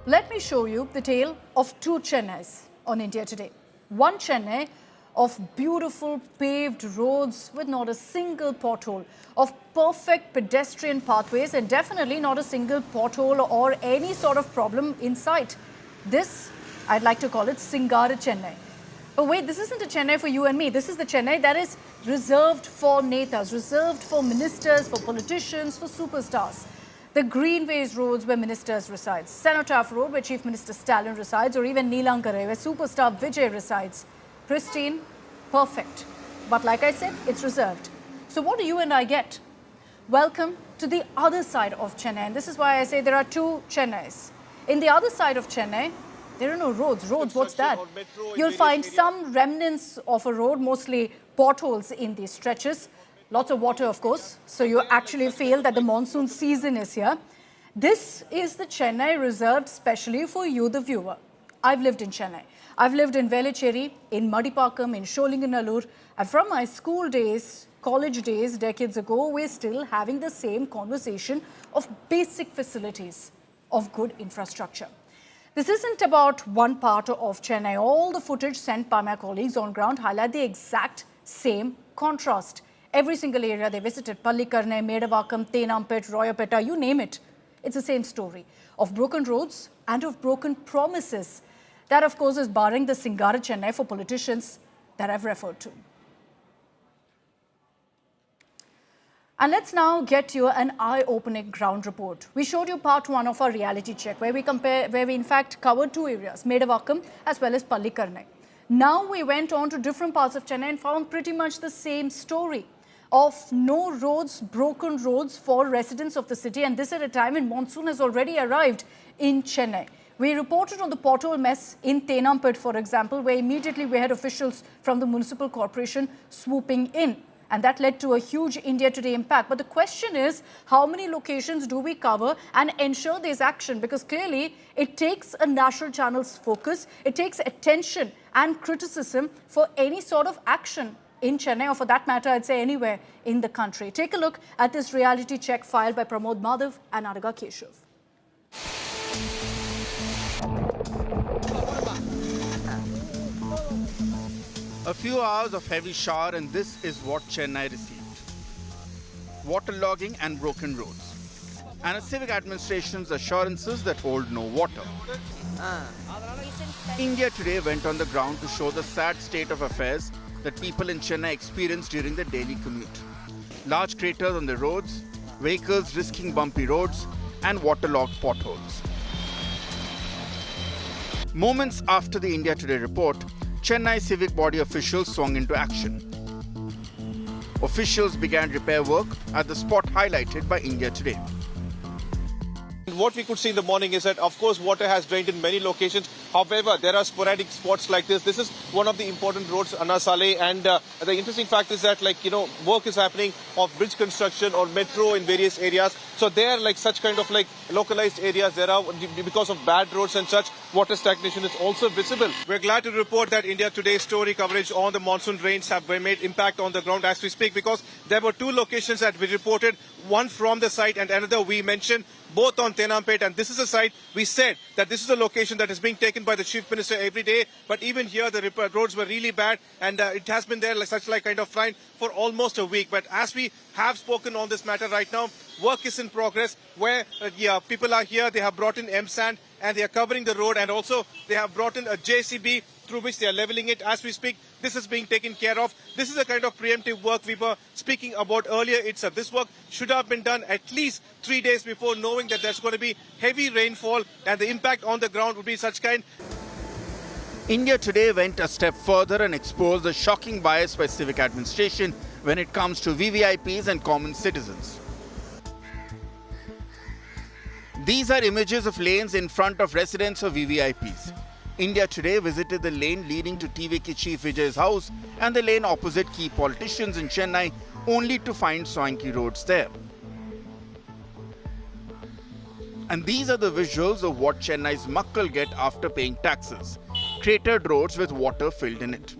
Let me show you the tale of two Chennais on India Today. One Chennai of beautiful paved roads with not a single pothole, of perfect pedestrian pathways and definitely not a single pothole or any sort of problem in sight. This, I'd like to call it Singara Chennai. But wait, this isn't a Chennai for you and me. This is the Chennai that is reserved for netas, reserved for ministers, for politicians, for superstars. The Greenways roads where ministers reside, Cenotaph Road where Chief Minister Stalin resides, or even Neelankare where superstar Vijay resides. Pristine, perfect. But like I said, it's reserved. So what do you and I get? Welcome to the other side of Chennai. And this is why I say there are two Chennais. In the other side of Chennai, there are no roads. Roads, what's that? You'll find some remnants of a road, mostly potholes in these stretches. Lots of water, of course. So you actually feel that the monsoon season is here. This is the Chennai reserved specially for you, the viewer. I've lived in Chennai. I've lived in Velachery, in Madipakam, in Sholinganallur. And from my school days, college days, decades ago, we're still having the same conversation of basic facilities, of good infrastructure. This isn't about one part of Chennai. All the footage sent by my colleagues on ground highlight the exact same contrast. Every single area they visited, Pallikarnai, Medavakam, Tenampet, Royapeta, you name it. It's the same story of broken roads and of broken promises. That, of course, is barring the Singara Chennai for politicians that I've referred to. And let's now get you an eye-opening ground report. We showed you part one of our reality check where we in fact covered two areas, Medavakam as well as Pallikarnai. Now we went on to different parts of Chennai and found pretty much the same story of no roads, broken roads for residents of the city, and this at a time when monsoon has already arrived in Chennai. We reported on the pothole mess in Tenampet, for example, where immediately we had officials from the municipal corporation swooping in. And that led to a huge India Today impact. But the question is, how many locations do we cover and ensure there's action? Because clearly, it takes a national channel's focus, it takes attention and criticism for any sort of action in Chennai, or for that matter, I'd say anywhere in the country. Take a look at this reality check filed by Pramod Madhav and Anaga Keshav. A few hours of heavy shower and this is what Chennai received. Waterlogging and broken roads. And a civic administration's assurances that hold no water. India Today went on the ground to show the sad state of affairs that people in Chennai experience during their daily commute. Large craters on the roads, vehicles risking bumpy roads, and waterlogged potholes. Moments after the India Today report, Chennai civic body officials swung into action. Officials began repair work at the spot highlighted by India Today. What we could see in the morning is that, of course, water has drained in many locations. However, there are sporadic spots like this. This is one of the important roads, Anna Saleh, and the interesting fact is that, work is happening of bridge construction or metro in various areas. So there, such kind of localized areas, there are, because of bad roads and such, water stagnation is also visible. We're glad to report that India Today's story coverage on the monsoon rains have made impact on the ground as we speak, because there were two locations that we reported, one from the site and another we mentioned, both on Tenampet, and this is a site we said that this is a location that is being taken by the Chief Minister every day, but even here the roads were really bad and it has been there kind of fine for almost a week. But as we have spoken on this matter right now, work is in progress where people are here, they have brought in M-sand and they are covering the road, and also they have brought in a JCB through which they are leveling it. As we speak, this is being taken care of. This is the kind of preemptive work we were speaking about earlier. This work should have been done at least 3 days before, knowing that there's going to be heavy rainfall and the impact on the ground would be such kind. India Today went a step further and exposed the shocking bias by civic administration when it comes to VVIPs and common citizens. These are images of lanes in front of residents of VVIPs. India Today visited the lane leading to TVK Chief Vijay's house and the lane opposite key politicians in Chennai, only to find swanky roads there. And these are the visuals of what Chennai's muckle get after paying taxes. Cratered roads with water filled in it.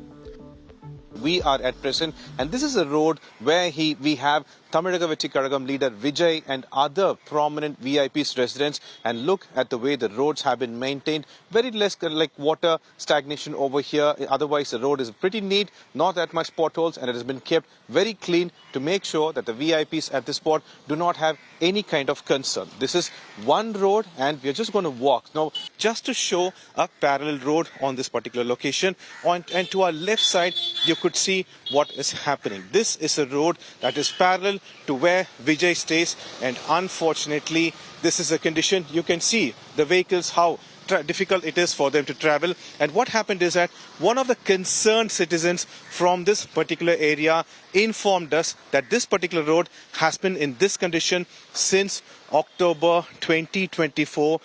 We are at present, and this is a road where we have Tamil Nadu leader Vijay and other prominent VIPs residents, and look at the way the roads have been maintained. Very less like water stagnation over here. Otherwise, the road is pretty neat, not that much potholes, and it has been kept very clean to make sure that the VIPs at this spot do not have any kind of concern. This is one road and we're just going to walk. Now, just to show a parallel road on this particular location, and to our left side, you could see what is happening. This is a road that is parallel to where Vijay stays, and unfortunately, this is a condition. You can see the vehicles, how difficult it is for them to travel. And what happened is that one of the concerned citizens from this particular area informed us that this particular road has been in this condition since October 2024.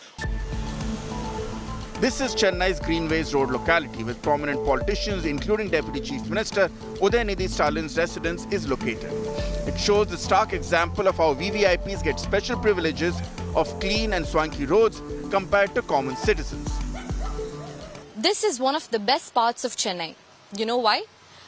This is Chennai's Greenways Road locality, with prominent politicians, including Deputy Chief Minister Udayanidhi Stalin's residence, is located. It shows the stark example of how VVIPs get special privileges of clean and swanky roads compared to common citizens. This is one of the best parts of Chennai. You know why?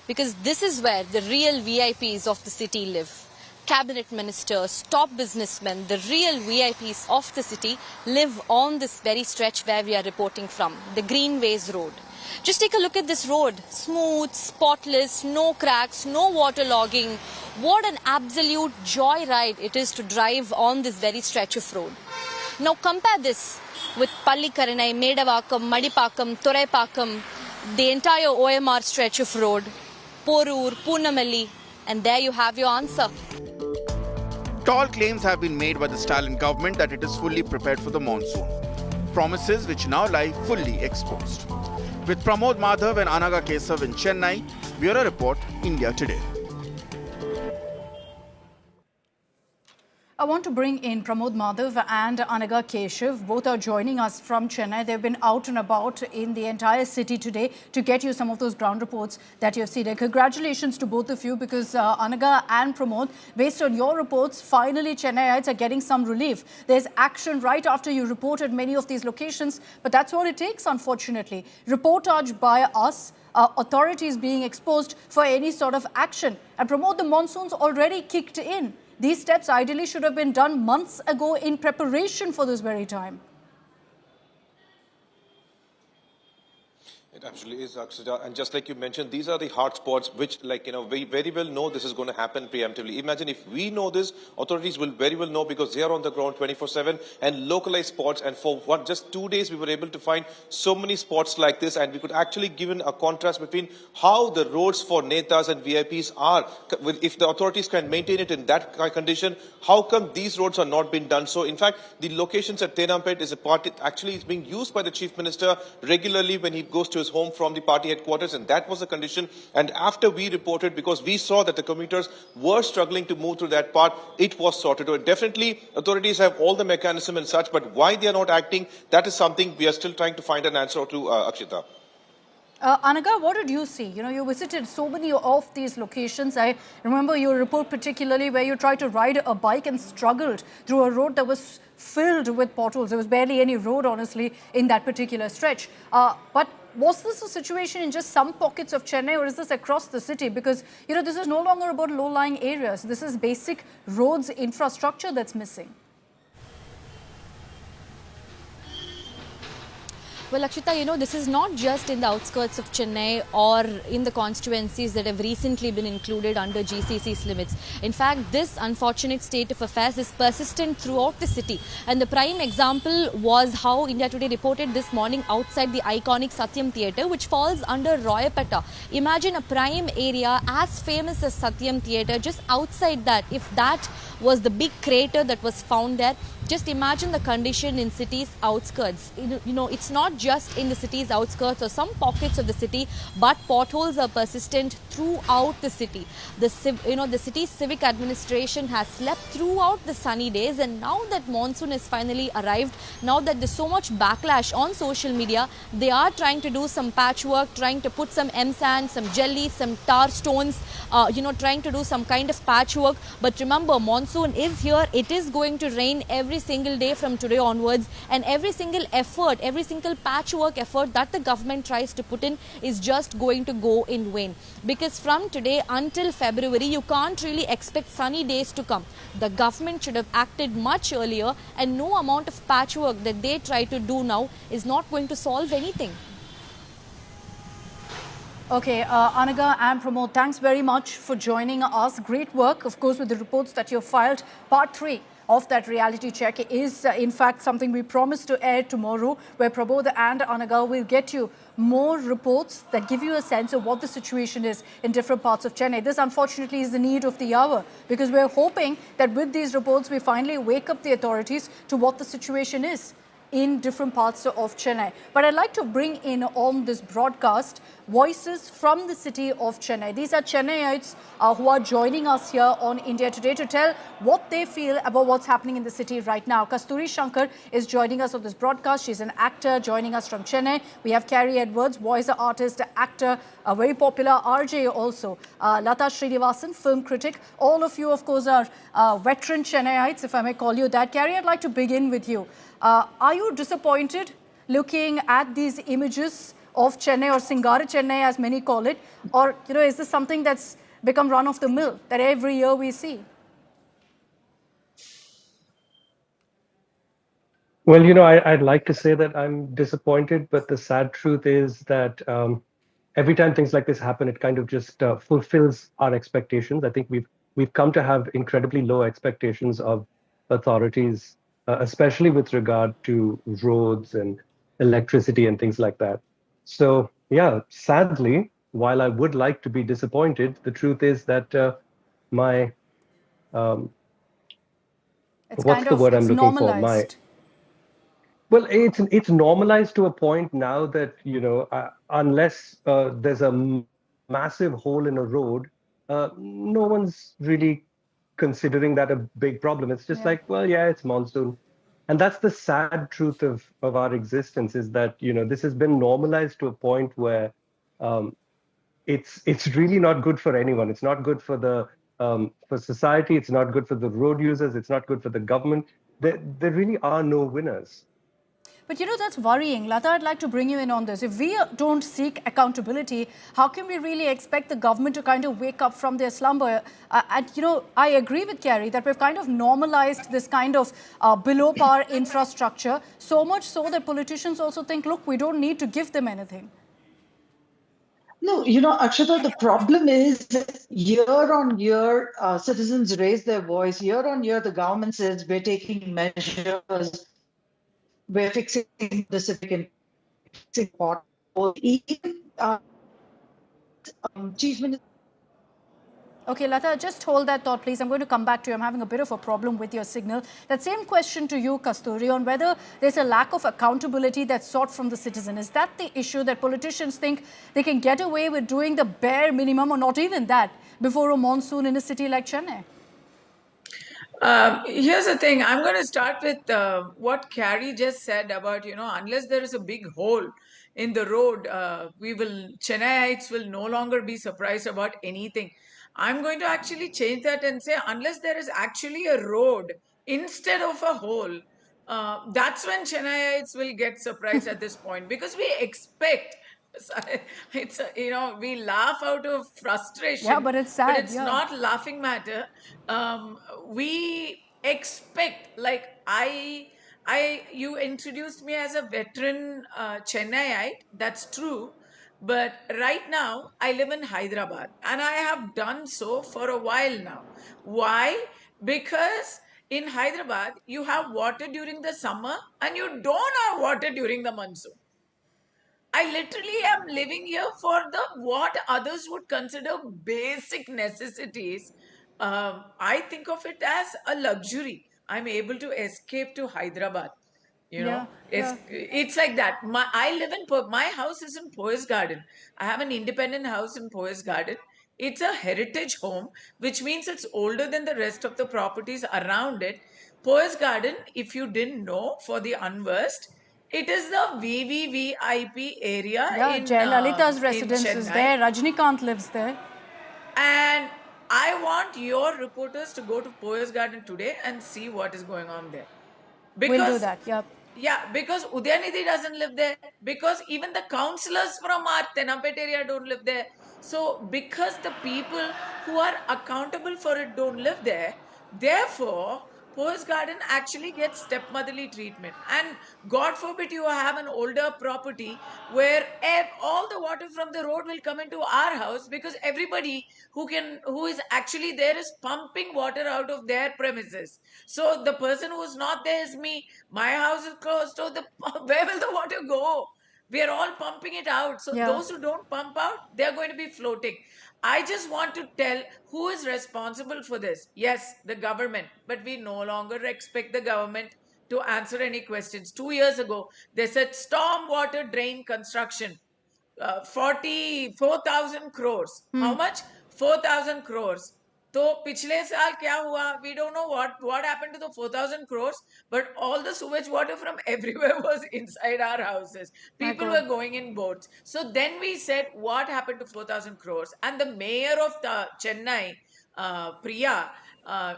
Because this is where the real VIPs of the city live. Cabinet ministers, top businessmen, the real VIPs of the city live on this very stretch where we are reporting from, the Greenways Road. Just take a look at this road. Smooth, spotless, no cracks, no waterlogging. What an absolute joyride it is to drive on this very stretch of road. Now compare this with Pallikaranai, Medavakkam, Madipakam, Thuraipakam, the entire OMR stretch of road, Porur, Poonamalli, and there you have your answer. Tall claims have been made by the Stalin government that it is fully prepared for the monsoon. Promises which now lie fully exposed. With Pramod Madhav and Anaga Kesav in Chennai, Bureau Report, India Today. I want to bring in Pramod Madhav and Anaga Keshav. Both are joining us from Chennai. They've been out and about in the entire city today to get you some of those ground reports that you've seen. And congratulations to both of you, because Anaga and Pramod, based on your reports, finally Chennaiites are getting some relief. There's action right after you reported many of these locations, but that's what it takes, unfortunately. Reportage by us, authorities being exposed for any sort of action. And Pramod, the monsoon's already kicked in. These steps ideally should have been done months ago in preparation for this very time. It absolutely is, Akshita. And just like you mentioned, these are the hard spots which, we very well know this is going to happen preemptively. Imagine if we know this, authorities will very well know, because they are on the ground 24/7 and localized spots. And for just 2 days, we were able to find so many spots like this. And we could actually give a contrast between how the roads for Netas and VIPs are. If the authorities can maintain it in that condition, how come these roads are not being done so? In fact, the locations at Tenampet is a part, it actually is being used by the Chief Minister regularly when he goes to his home from the party headquarters, and that was the condition. And after we reported, because we saw that the commuters were struggling to move through that part, it was sorted out. Definitely, authorities have all the mechanism and such, but why they are not acting, that is something we are still trying to find an answer to, Akshita. Anaga, what did you see? You visited so many of these locations. I remember your report particularly where you tried to ride a bike and struggled through a road that was filled with potholes. There was barely any road, honestly, in that particular stretch. But was this a situation in just some pockets of Chennai, or is this across the city? Because, this is no longer about low-lying areas. This is basic roads infrastructure that's missing. Well, Akshita, this is not just in the outskirts of Chennai or in the constituencies that have recently been included under GCC's limits. In fact, this unfortunate state of affairs is persistent throughout the city. And the prime example was how India Today reported this morning outside the iconic Satyam Theatre, which falls under Royapeta. Imagine a prime area as famous as Satyam Theatre, just outside that, if that was the big crater that was found there. Just imagine the condition in cities' outskirts. It's not just in the city's outskirts or some pockets of the city, but potholes are persistent throughout the city. The city's civic administration has slept throughout the sunny days, and now that monsoon has finally arrived, now that there's so much backlash on social media, they are trying to do some patchwork, trying to put some M-sand, some jelly, some tar stones, trying to do some kind of patchwork. But remember, monsoon is here. It is going to rain every every single day from today onwards, and every single effort, every single patchwork effort that the government tries to put in is just going to go in vain. Because from today until February, you can't really expect sunny days to come. The government should have acted much earlier, and no amount of patchwork that they try to do now is not going to solve anything. Okay, Anaga and Pramod, thanks very much for joining us. Great work, of course, with the reports that you filed. Part 3 of that reality check is, in fact, something we promised to air tomorrow, where Pramod and Anaga will get you more reports that give you a sense of what the situation is in different parts of Chennai. This, unfortunately, is the need of the hour, because we're hoping that with these reports, we finally wake up the authorities to what the situation is in different parts of Chennai. But I'd like to bring in on this broadcast voices from the city of Chennai. These are Chennaites who are joining us here on India Today to tell what they feel about what's happening in the city right now. Kasturi Shankar is joining us on this broadcast. She's an actor joining us from Chennai. We have Carrie Edwards, voice artist, actor, a very popular RJ also. Lata Srinivasan, film critic. All of you, of course, are veteran Chennaites, if I may call you that. Carrie, I'd like to begin with you. Are you disappointed looking at these images of Chennai, or Singara Chennai as many call it? Or, is this something that's become run of the mill that every year we see? Well, I'd like to say that I'm disappointed, but the sad truth is that every time things like this happen, it kind of just fulfills our expectations. I think we've come to have incredibly low expectations of authorities, especially with regard to roads and electricity and things like that. So, yeah, sadly, while I would like to be disappointed, the truth is that my It's what's the word I'm looking normalized. Well, it's normalized to a point now that, unless there's a massive hole in a road, no one's really considering that a big problem. It's just like, well, yeah, it's monsoon. And that's the sad truth of our existence, is that, this has been normalized to a point where it's really not good for anyone. It's not good for society. It's not good for the road users. It's not good for the government. There really are no winners. But that's worrying. Lata, I'd like to bring you in on this. If we don't seek accountability, how can we really expect the government to kind of wake up from their slumber? And I agree with Carrie that we've kind of normalized this kind of below par infrastructure, so much so that politicians also think, look, we don't need to give them anything. No, Akshita, the problem is year on year, citizens raise their voice. Year on year, the government says we're taking measures, we're fixing the civic pot. Even Chief Minister. Okay, Lata, just hold that thought, please. I'm going to come back to you. I'm having a bit of a problem with your signal. That same question to you, Kasturi, on whether there's a lack of accountability that's sought from the citizen. Is that the issue, that politicians think they can get away with doing the bare minimum, or not even that, before a monsoon in a city like Chennai? Here's the thing. I'm going to start with what Carrie just said about, unless there is a big hole in the road, Chennaites will no longer be surprised about anything. I'm going to actually change that and say, unless there is actually a road instead of a hole, that's when Chennaites will get surprised at this point, because we expect. It's we laugh out of frustration. Yeah, but it's sad. But it's not laughing matter. We expect, like you introduced me as a veteran Chennaiite. That's true. But right now, I live in Hyderabad, and I have done so for a while now. Why? Because in Hyderabad, you have water during the summer, and you don't have water during the monsoon. I literally am living here for what others would consider basic necessities. I think of it as a luxury. I'm able to escape to Hyderabad. It's like that. My house is in Poise Garden. I have an independent house in Poise Garden. It's a heritage home, which means it's older than the rest of the properties around it. Poise Garden, if you didn't know, for the unversed, it is the VVVIP area. Yeah, Jayalalitha's residence is there. Rajnikant lives there. And I want your reporters to go to Poise Garden today and see what is going on there. We'll do that. Yeah. Yeah, because Udayanidhi doesn't live there. Because even the councillors from our Tenampet area don't live there. So because the people who are accountable for it don't live there, therefore Post Garden actually gets stepmotherly treatment. And God forbid you have an older property where all the water from the road will come into our house, because everybody who is actually there is pumping water out of their premises. So the person who is not there is me. My house is closed. So where will the water go? We are all pumping it out. So Yeah. those who don't pump out, they're going to be floating. I just want to tell who is responsible for this. Yes, the government, but we no longer expect the government to answer any questions. 2 years ago, they said stormwater drain construction, 44,000 crores. How much? 4,000 crores. तो पिछले साल क्या हुआ? We don't know what happened to the 4,000 crores, but all the sewage water from everywhere was inside our houses. People were going in boats. So then we said, what happened to 4,000 crores? And the mayor of the Chennai, Priya,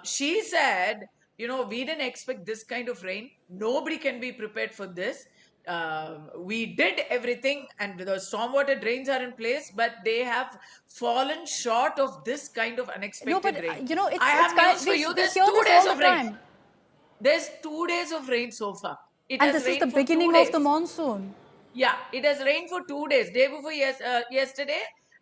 she said, we didn't expect this kind of rain. Nobody can be prepared for this. We did everything and the stormwater drains are in place, but they have fallen short of this kind of unexpected No, but rain. it's I have kind news for you. we There's hear 2 this days all of the rain. time. There's 2 days of rain so far. It And has this is rained the for 2 beginning days. of the monsoon. Yeah, it has rained for 2 days, day before yesterday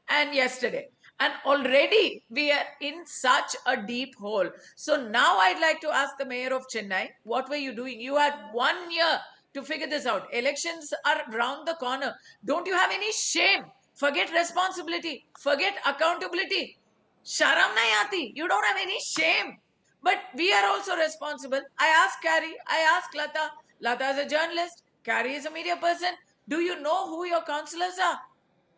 and yesterday. And already we are in such a deep hole. So now I'd like to ask the mayor of Chennai, what were you doing? You had 1 year to figure this out. Elections are round the corner. Don't you have any shame? Forget responsibility. Forget accountability. Sharam nahi aati. You don't have any shame. But we are also responsible. I asked Carrie, I asked Lata. Lata is a journalist. Carrie is a media person. Do you know who your councillors are?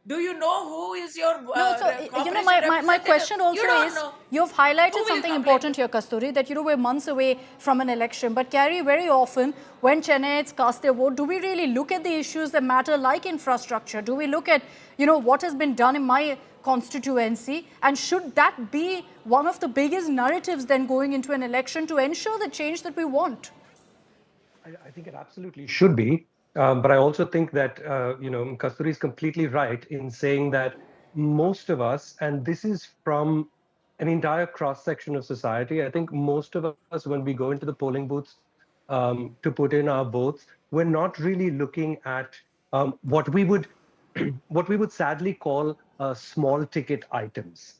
Do you know who is your No, so corporation my representative? question also You don't is, know. you've Who highlighted will something complain? important here, Kasturi, that we're months away from an election. But Carrie, very often when Chennaites cast their vote, do we really look at the issues that matter, like infrastructure? Do we look at what has been done in my constituency, and should that be one of the biggest narratives then going into an election to ensure the change that we want? I think it absolutely should be. But I also think that, Kasturi is completely right in saying that most of us, and this is from an entire cross section of society, I think most of us, when we go into the polling booths to put in our votes, we're not really looking at what we would what we would sadly call small ticket items,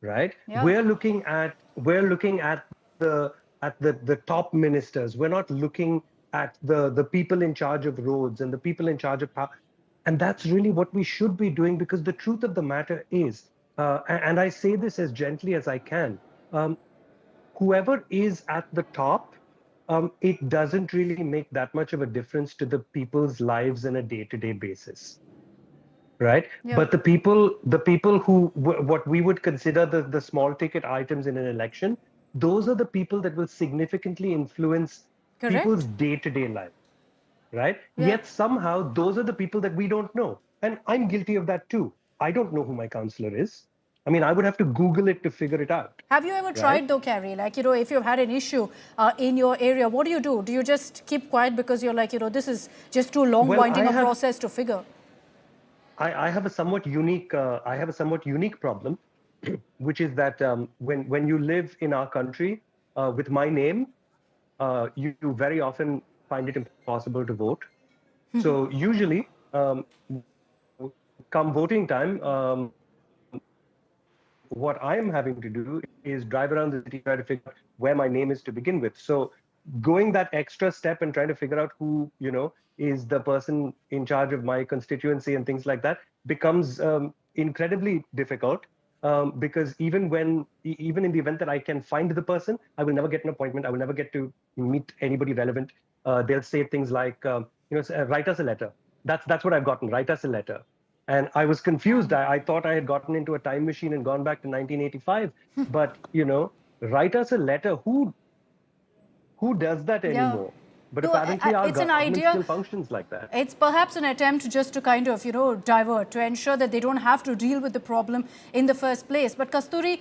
right? Yeah. We're looking at the top ministers. We're not looking at the people in charge of roads and the people in charge of power. And that's really what we should be doing, because the truth of the matter is, and I say this as gently as I can, whoever is at the top, it doesn't really make that much of a difference to the people's lives on a day-to-day basis. Right. Yeah. But the people who what we would consider the small ticket items in an election, those are the people that will significantly influence Correct. people's day-to-day life. Right. Yeah. Yet somehow those are the people that we don't know. And I'm guilty of that too. I don't know who my counselor is. I mean, I would have to Google it to figure it out. Have you ever tried though, Carrie? Like, if you've had an issue in your area, what do? Do you just keep quiet because you're like, this is just too long, Well, winding a process to figure? I have a somewhat unique problem, which is that when you live in our country with my name, you very often find it impossible to vote. So usually, come voting time, what I am having to do is drive around the city, try to figure out where my name is to begin with. So going that extra step and trying to figure out who, is the person in charge of my constituency and things like that becomes incredibly difficult, because even in the event that I can find the person, I will never get an appointment. I will never get to meet anybody relevant. They'll say things like, write us a letter. That's what I've gotten. Write us a letter. And I was confused. I thought I had gotten into a time machine and gone back to 1985. But, write us a letter. Who does that anymore? But No, apparently our it's an government idea. still functions like that. It's perhaps an attempt just to kind of, divert, to ensure that they don't have to deal with the problem in the first place. But Kasturi,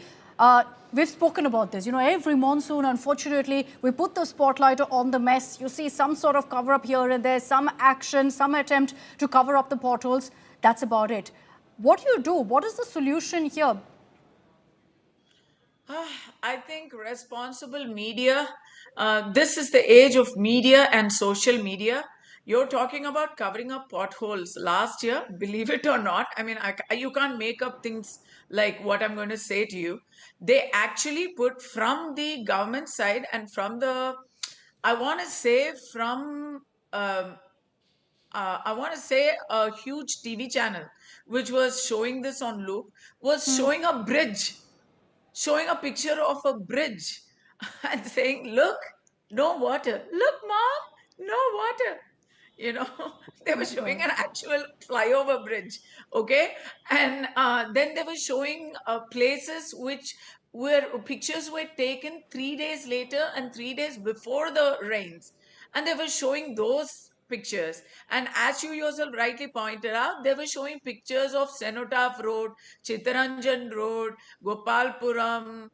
We've spoken about this. Every monsoon, unfortunately, we put the spotlight on the mess. You see some sort of cover up here and there, some action, some attempt to cover up the potholes. That's about it. What do you do? What is the solution here? I think responsible media, this is the age of media and social media. You're talking about covering up potholes. Last year, believe it or not, I mean, you can't make up things like what I'm going to say to you. They actually put from the government side and from the, I want to say from, I want to say a huge TV channel, which was showing this on loop, was showing a bridge, showing a picture of a bridge and saying, look, no water. Look, mom, no water. You know, they were showing an actual flyover bridge. Okay. And then they were showing places which where pictures were taken 3 days later and 3 days before the rains. And they were showing those pictures. And as you yourself rightly pointed out, they were showing pictures of Cenotaph Road, Chittaranjan Road, Gopalpuram.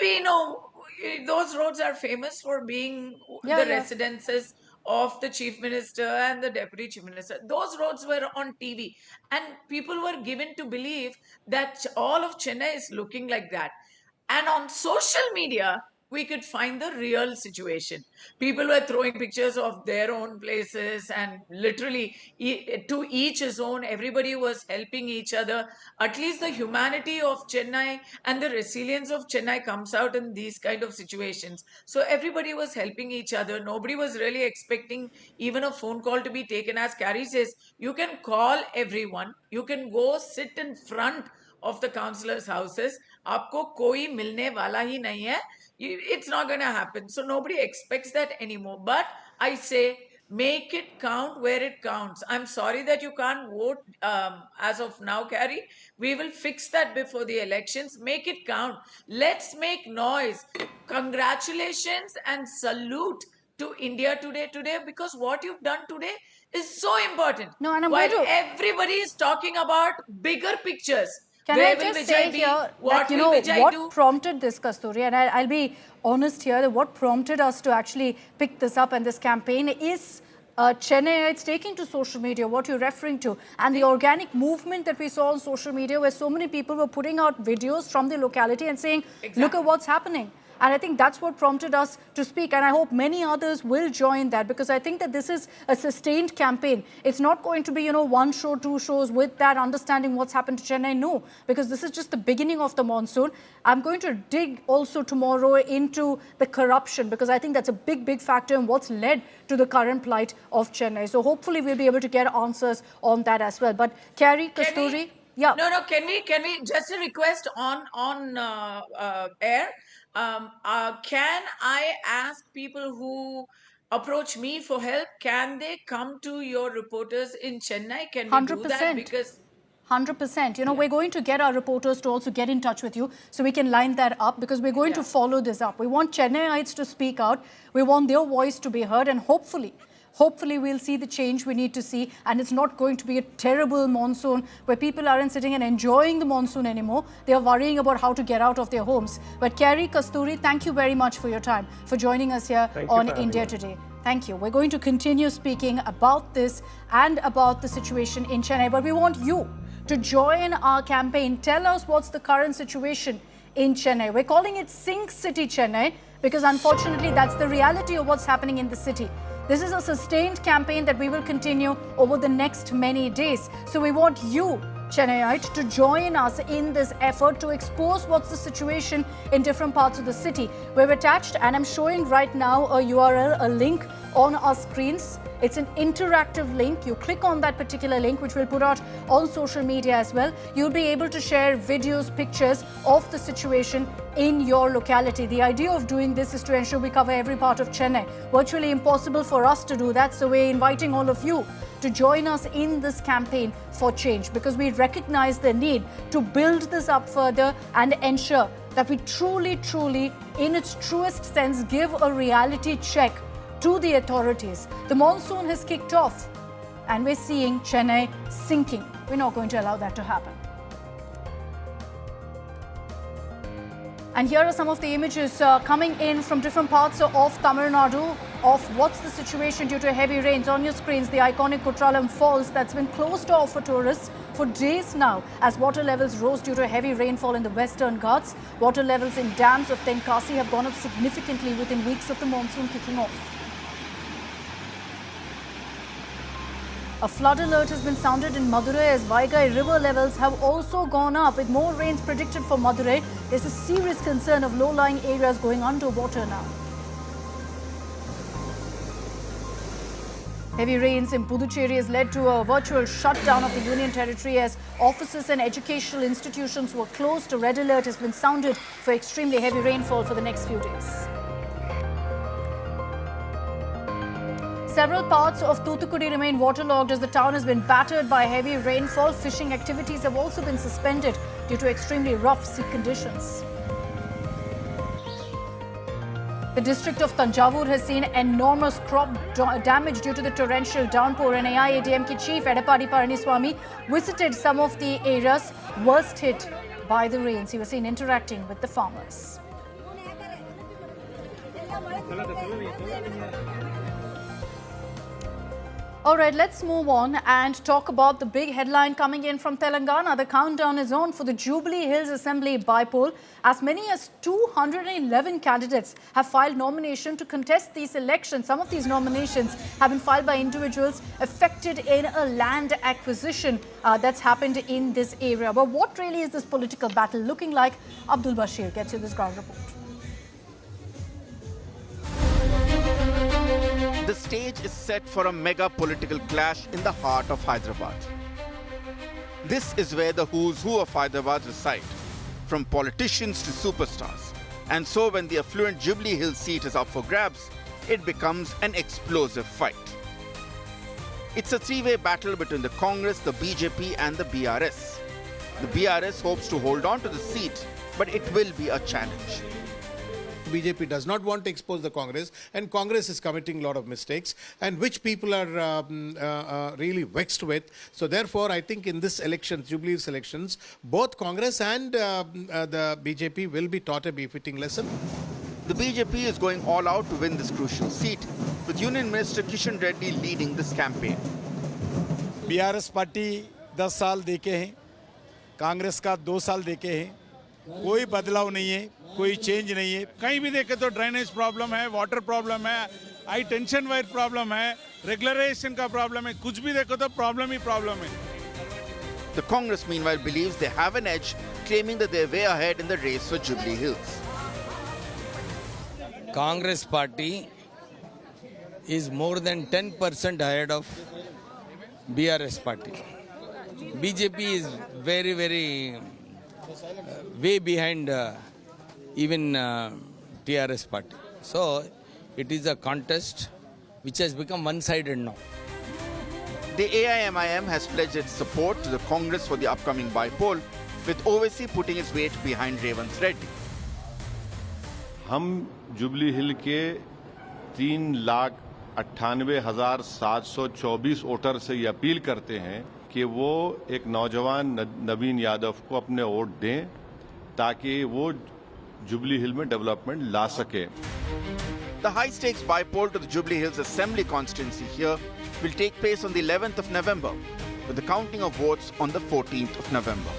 We know those roads are famous for being the residences of the chief minister and the deputy chief minister. Those roads were on TV, and people were given to believe that all of Chennai is looking like that. And on social media, we could find the real situation. People were throwing pictures of their own places, and literally to each his own. Everybody was helping each other. At least the humanity of Chennai and the resilience of Chennai comes out in these kind of situations. So everybody was helping each other. Nobody was really expecting even a phone call to be taken. As Carrie says, you can call everyone. You can go sit in front of the councillors' houses. आपको कोई मिलने वाला ही नहीं है. It's not going to happen. So nobody expects that anymore. But I say, make it count where it counts. I'm sorry that you can't vote as of now, Carrie. We will fix that before the elections. Make it count. Let's make noise. Congratulations and salute to India today, because what you've done today is so important. No, and I'm While going to... everybody is talking about bigger pictures. Can Where I will just Vijay say be? here What that, will Vijay what do? prompted this, Kasturi, and I'll be honest here, that what prompted us to actually pick this up and this campaign is Chennaiites taking to social media, what you're referring to, and the organic movement that we saw on social media where so many people were putting out videos from the locality and saying, look at what's happening. And I think that's what prompted us to speak. And I hope many others will join that, because I think that this is a sustained campaign. It's not going to be, one show, two shows with that understanding what's happened to Chennai. No, because this is just the beginning of the monsoon. I'm going to dig also tomorrow into the corruption, because I think that's a big, big factor in what's led to the current plight of Chennai. So hopefully we'll be able to get answers on that as well. But Carrie, Kasturi, yeah. No, can we just a request on air? Can I ask people who approach me for help, can they come to your reporters in Chennai? Can we do that? 100%. Because 100%. We're going to get our reporters to also get in touch with you so we can line that up, because we're going to follow this up. We want Chennaiites to speak out. We want their voice to be heard, and hopefully we'll see the change we need to see, and it's not going to be a terrible monsoon where people aren't sitting and enjoying the monsoon anymore. They are worrying about how to get out of their homes. But Carrie, Kasturi, thank you very much for your time, for joining us here on India Today. Thank you. We're going to continue speaking about this and about the situation in Chennai, but we want you to join our campaign. Tell us what's the current situation in Chennai. We're calling it Sink City Chennai, because unfortunately that's the reality of what's happening in the city. This is a sustained campaign that we will continue over the next many days. So we want you, Chennaiite, to join us in this effort to expose what's the situation in different parts of the city. We've attached, and I'm showing right now, a URL, a link on our screens. It's an interactive link. You click on that particular link, which we'll put out on social media as well. You'll be able to share videos, pictures of the situation in your locality. The idea of doing this is to ensure we cover every part of Chennai. Virtually impossible for us to do that, so we're inviting all of you to join us in this campaign for change, because we recognize the need to build this up further and ensure that we truly, in its truest sense, give a reality check to the authorities. The monsoon has kicked off and we're seeing Chennai sinking. We're not going to allow that to happen. And here are some of the images coming in from different parts of Tamil Nadu of what's the situation due to heavy rains. On your screens, the iconic Kutralam Falls that's been closed off for tourists for days now as water levels rose due to heavy rainfall in the Western Ghats. Water levels in dams of Tenkasi have gone up significantly within weeks of the monsoon kicking off. A flood alert has been sounded in Madurai as Vaigai river levels have also gone up. With more rains predicted for Madurai, there's a serious concern of low-lying areas going underwater now. Heavy rains in Puducherry has led to a virtual shutdown of the Union Territory as offices and educational institutions were closed. A red alert has been sounded for extremely heavy rainfall for the next few days. Several parts of Thoothukudi remain waterlogged as the town has been battered by heavy rainfall. Fishing activities have also been suspended due to extremely rough sea conditions. The district of Tanjavur has seen enormous crop damage due to the torrential downpour. And AIADMK chief Edapadi Palaniswamy visited some of the areas worst hit by the rains. He was seen interacting with the farmers. All right, let's move on and talk about the big headline coming in from Telangana. The countdown is on for the Jubilee Hills Assembly bypoll. As many as 211 candidates have filed nomination to contest these elections. Some of these nominations have been filed by individuals affected in a land acquisition that's happened in this area. But what really is this political battle looking like? Abdul Bashir gets you this ground report. The stage is set for a mega political clash in the heart of Hyderabad. This is where the who's who of Hyderabad reside, from politicians to superstars. And so when the affluent Jubilee Hills seat is up for grabs, it becomes an explosive fight. It's a three-way battle between the Congress, the BJP and the BRS. The BRS hopes to hold on to the seat, but it will be a challenge. BJP does not want to expose the Congress, and Congress is committing a lot of mistakes, and which people are really vexed with. So therefore, I think in this election, Jubilee Hills elections, both Congress and the BJP will be taught a befitting lesson. The BJP is going all out to win this crucial seat, with Union Minister Kishan Reddy leading this campaign. BRS party 10 साल देखे हैं, कांग्रेस का 2 साल देखे हैं, कोई बदलाव नहीं है, कोई चेंज नहीं है. कहीं भी देखे तो ड्रेनेज प्रॉब्लम है, वाटर प्रॉब्लम है, हाई टेंशन वायर प्रॉब्लम है, रेगुलराइजेशन का प्रॉब्लम है, कुछ भी देखो तो प्रॉब्लम ही प्रॉब्लम है. The Congress meanwhile believes they have an edge, claiming that they're way ahead in the race for Jubilee Hills. Congress party is more than 10% ahead of BRS party. BJP is very, very way behind even TRS party. So it is a contest which has become one-sided now. The AIMIM has pledged its support to the Congress for the upcoming bypoll, with OVC putting its weight behind Revanth Reddy. हम jubilee हिल के 3,98,724 voter से ये appeal करते हैं कि वो एक नौजवान नवीन यादव को अपने वोट दें ताकि वो जुबली हिल में डेवलपमेंट ला सके. The high-stakes bypoll to the Jubilee Hills Assembly constituency here will take place on the 11th of November, with the counting of votes on the 14th of November.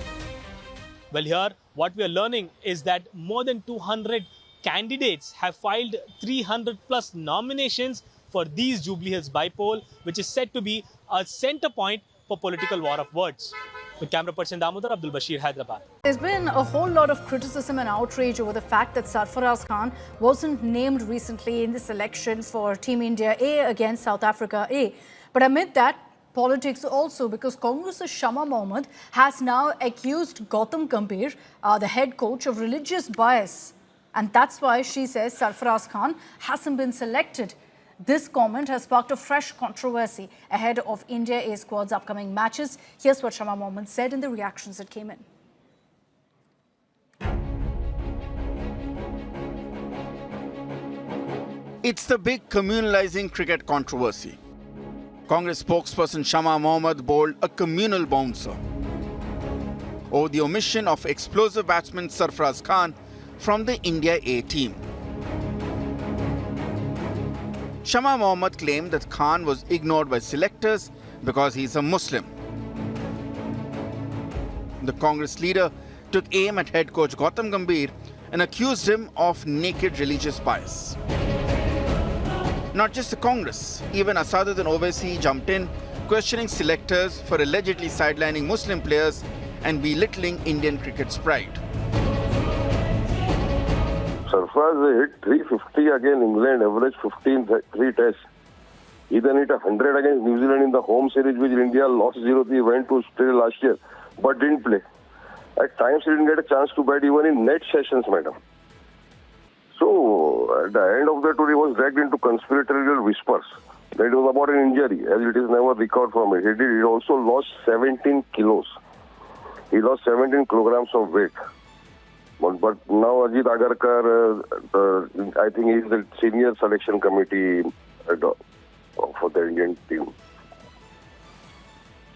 Well, here what we are learning is that more than 200 candidates have filed 300 plus nominations for these Jubilee Hills bypoll, which is said to be a center point for political war of words. With camera person Damodar, Abdul Bashir, Hyderabad. There's been a whole lot of criticism and outrage over the fact that Sarfaraz Khan wasn't named recently in this election for Team India A against South Africa A. But amid that, politics also, because Congress's Shama Mohammed has now accused Gautam Gambhir, the head coach, of religious bias. And that's why she says Sarfaraz Khan hasn't been selected. This comment has sparked a fresh controversy ahead of India A squad's upcoming matches. Here's what Shama Mohammed said in the reactions that came in. It's the big communalizing cricket controversy. Congress spokesperson Shama Mohammed bowled a communal bouncer over the omission of explosive batsman Sarfaraz Khan from the India A team. Shama Mohammad claimed that Khan was ignored by selectors because he is a Muslim. The Congress leader took aim at head coach Gautam Gambhir and accused him of naked religious bias. Not just the Congress, even Asaduddin Owaisi jumped in, questioning selectors for allegedly sidelining Muslim players and belittling Indian cricket's pride. Sarfaraz hit 350 against England, average 3 tests. He then hit 100 against New Zealand in the home series, which India lost 0-3, went to Australia last year, but didn't play. At times, he didn't get a chance to bat even in net sessions, madam. So, at the end of the tour, he was dragged into conspiratorial whispers. That it was about an injury, as it is never recovered from it. He also lost 17 kilos. He lost 17 kilograms of weight. But now Ajit Agarkar, I think he is the senior selection committee for the Indian team.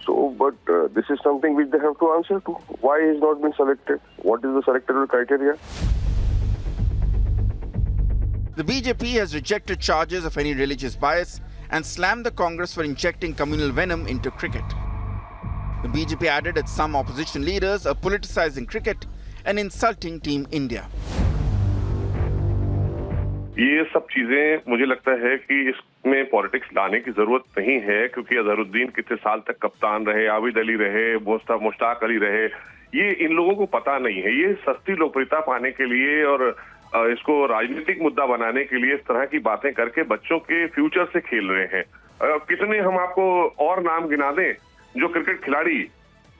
So, but this is something which they have to answer to. Why he has not been selected? What is the selectorial criteria? The BJP has rejected charges of any religious bias and slammed the Congress for injecting communal venom into cricket. The BJP added that some opposition leaders are politicizing cricket and insulting Team India. ये सब चीजें मुझे लगता है कि इसमें politics लाने की जरूरत नहीं है, क्योंकि अजहरुद्दीन कितने साल तक कप्तान रहे, आबिद अली रहे, मुश्ताक अली रहे, ये इन लोगों को पता नहीं है। ये सस्ती लोकप्रियता पाने के लिए और इसको राजनीतिक मुद्दा बनाने के लिए इस तरह की बातें करके बच्चों के फ्यूचर से खेल रहे हैं। कितने हम आपको और नाम गिना दें जो क्रिकेट खिलाड़ी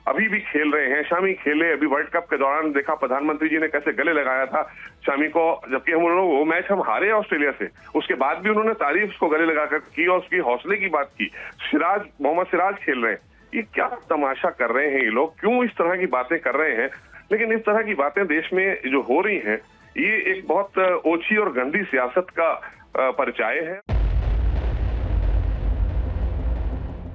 अभी भी खेल रहे हैं। शामी खेले, अभी वर्ल्ड कप के दौरान देखा प्रधानमंत्री जी ने कैसे गले लगाया था शामी को, जबकि हम लोग वो मैच हम हारे ऑस्ट्रेलिया से, उसके बाद भी उन्होंने तारीफ उसको गले लगाकर की और उसकी हौसले की बात की। मोहम्मद सिराज खेल रहे हैं। ये क्या तमाशा कर रहे हैं ये लोग? क्यों इस तरह की बातें कर रहे हैं? लेकिन इस तरह की बातें देश में जो हो रही हैं, ये एक बहुत ओछी और गंदी सियासत का परिचय है।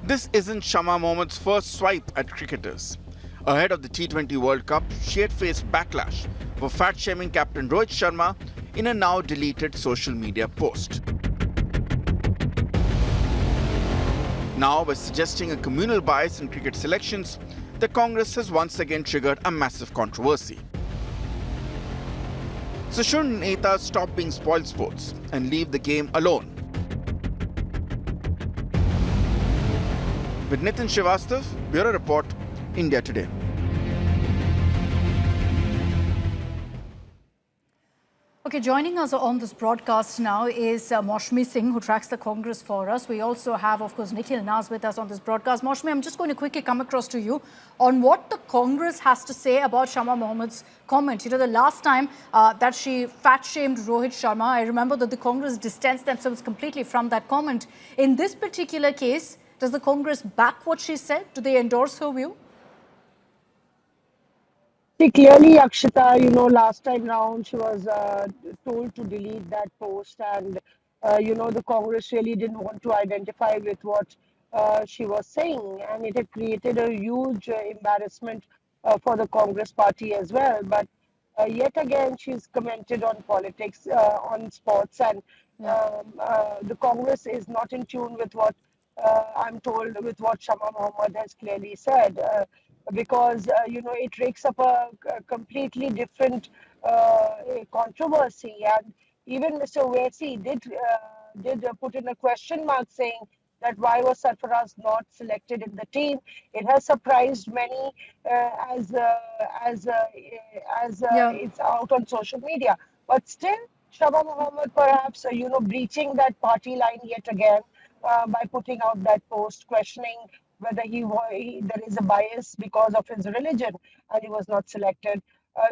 This isn't Shama Mohammad's first swipe at cricketers. Ahead of the T20 World Cup, she had faced backlash for fat-shaming captain Rohit Sharma in a now deleted social media post. Now, by suggesting a communal bias in cricket selections, the Congress has once again triggered a massive controversy. So shouldn't netas stop being spoilsports and leave the game alone? With Nitin Srivastav, Bureau Report, India Today. Okay, joining us on this broadcast now is Maushmi Singh, who tracks the Congress for us. We also have, of course, Nikhil Naz with us on this broadcast. Maushmi, I'm just going to quickly come across to you on what the Congress has to say about Shama Mohammad's comment. You know, the last time that she fat-shamed Rohit Sharma, I remember that the Congress distanced themselves completely from that comment. In this particular case, does the Congress back what she said? Do they endorse her view? See, clearly, Akshita, you know, last time round, she was told to delete that post, and, you know, the Congress really didn't want to identify with what she was saying, and it had created a huge embarrassment for the Congress party as well. But yet again, she's commented on politics, on sports, and the Congress is not in tune with what I'm told, with what Shama Mohammad has clearly said. Because, you know, it rakes up a completely different controversy. And even Mr. Owaisi did put in a question mark saying that why was Sarfaraz not selected in the team. It has surprised many as it's out on social media. But still, Shama Mohammad perhaps, you know, breaching that party line yet again by putting out that post, questioning whether there is a bias because of his religion and he was not selected.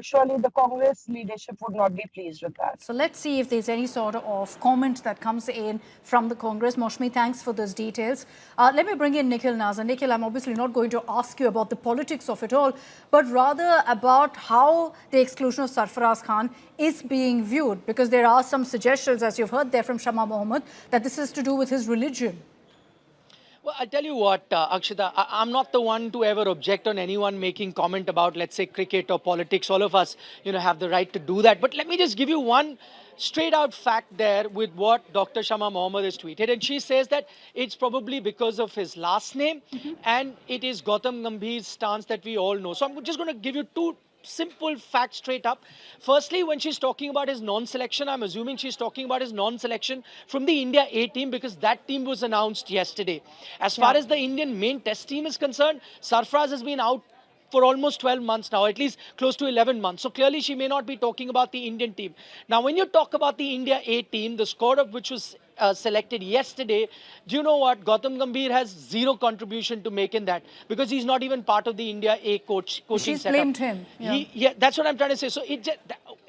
Surely the Congress leadership would not be pleased with that. So let's see if there's any sort of comment that comes in from the Congress. Maushmi, thanks for those details. Let me bring in Nikhil Naz. Nikhil, I'm obviously not going to ask you about the politics of it all, but rather about how the exclusion of Sarfaraz Khan is being viewed, because there are some suggestions, as you've heard there from Shama Mohammad, that this is to do with his religion. Well, I'll tell you what, Akshita, I'm not the one to ever object on anyone making comment about, let's say, cricket or politics. All of us, have the right to do that. But let me just give you one straight out fact there with what Dr. Shama Mohammed has tweeted. And she says that it's probably because of his last name and it is Gautam Gambhir's stance that we all know. So I'm just going to give you two simple facts straight up. Firstly, when she's talking about his non-selection, I'm assuming she's talking about his non-selection from the India A team because that team was announced yesterday. As far as the Indian main test team is concerned, Sarfaraz has been out for almost 12 months now, at least close to 11 months. So clearly she may not be talking about the Indian team. Now, when you talk about the India A team, the squad of which was selected yesterday, do you know what? Gautam Gambhir has zero contribution to make in that because he's not even part of the India A coaching She's setup. blamed him. Yeah, that's what I'm trying to say. So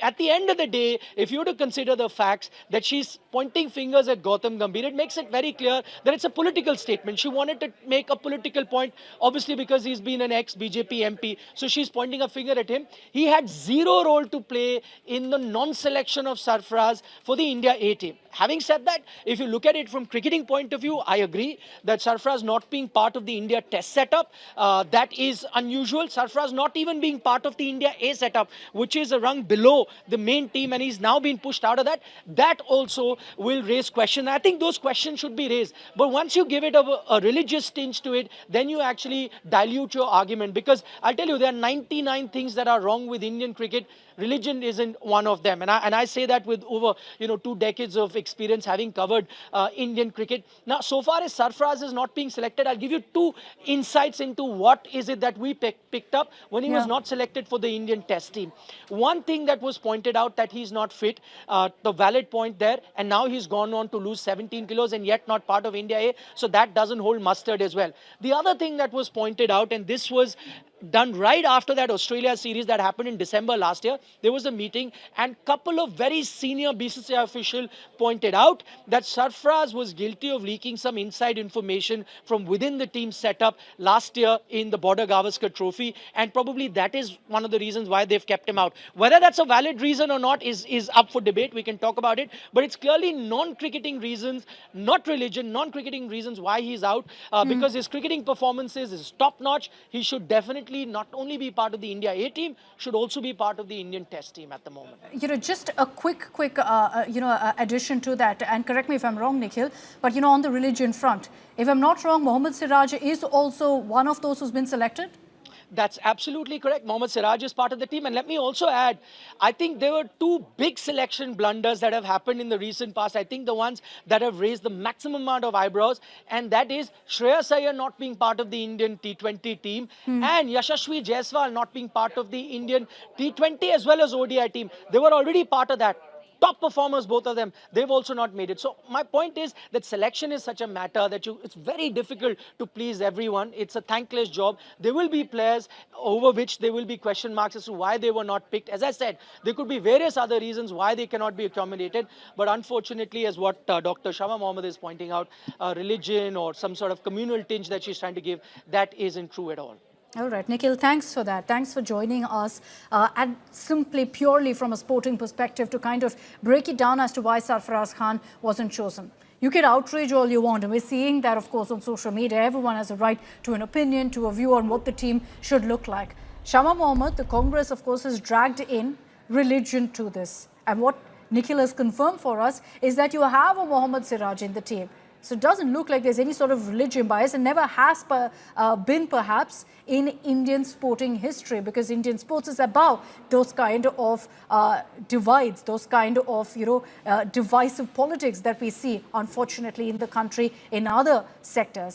at the end of the day, if you were to consider the facts that she's pointing fingers at Gautam Gambhir, it makes it very clear that it's a political statement. She wanted to make a political point, obviously because he's been an ex-BJP MP. So she's pointing a finger at him. He had zero role to play in the non-selection of Sarfaraz for the India A team. Having said that, if you look at it from cricketing point of view, I agree that Sarfaraz not being part of the India test setup, that is unusual. Sarfaraz not even being part of the India A setup, which is a rung below the main team, and he's now been pushed out of that. That also will raise questions. I think those questions should be raised. But once you give it a religious tinge to it, then you actually dilute your argument. Because I'll tell you, there are 99 things that are wrong with Indian cricket. Religion isn't one of them. And I say that with over 2 decades of experience having covered Indian cricket. Now, so far as Sarfaraz is not being selected, I'll give you two insights into what is it that we picked up when he was not selected for the Indian test team. One thing that was pointed out that he's not fit, the valid point there, and now he's gone on to lose 17 kilos and yet not part of India A, so that doesn't hold mustard as well. The other thing that was pointed out, and this was done right after that Australia series that happened in December last year, there was a meeting and couple of very senior BCCI officials pointed out that Sarfaraz was guilty of leaking some inside information from within the team setup last year in the Border Gavaskar Trophy, and probably that is one of the reasons why they've kept him out. Whether that's a valid reason or not is up for debate. We can talk about it, but it's clearly non-cricketing reasons, not religion, non-cricketing reasons why he's out, because his cricketing performances is top-notch. He should definitely not only be part of the India A team, should also be part of the Indian test team at the moment. Just a quick addition to that, and correct me if I'm wrong, Nikhil, but on the religion front, if I'm not wrong, Mohammad Siraj is also one of those who's been selected? That's absolutely correct. Mohammad Siraj is part of the team. And let me also add, I think there were two big selection blunders that have happened in the recent past. I think the ones that have raised the maximum amount of eyebrows, and that is Shreyas Iyer not being part of the Indian T20 team and Yashasvi Jaiswal not being part of the Indian T20 as well as ODI team. They were already part of that. Top performers, both of them, they've also not made it. So my point is that selection is such a matter that it's very difficult to please everyone. It's a thankless job. There will be players over which there will be question marks as to why they were not picked. As I said, there could be various other reasons why they cannot be accommodated. But unfortunately, as what Dr. Shama Mohammed is pointing out, religion or some sort of communal tinge that she's trying to give, that isn't true at all. All right, Nikhil, thanks for that. Thanks for joining us and simply purely from a sporting perspective to kind of break it down as to why Sarfaraz Khan wasn't chosen. You can outrage all you want, and we're seeing that, of course, on social media. Everyone has a right to an opinion, to a view on what the team should look like. Shama Mohammed, the Congress, of course, has dragged in religion to this. And what Nikhil has confirmed for us is that you have a Mohammad Siraj in the team. So it doesn't look like there's any sort of religion bias, and never has been perhaps in Indian sporting history, because Indian sports is about those kind of divides, those kind of divisive politics that we see, unfortunately, in the country in other sectors.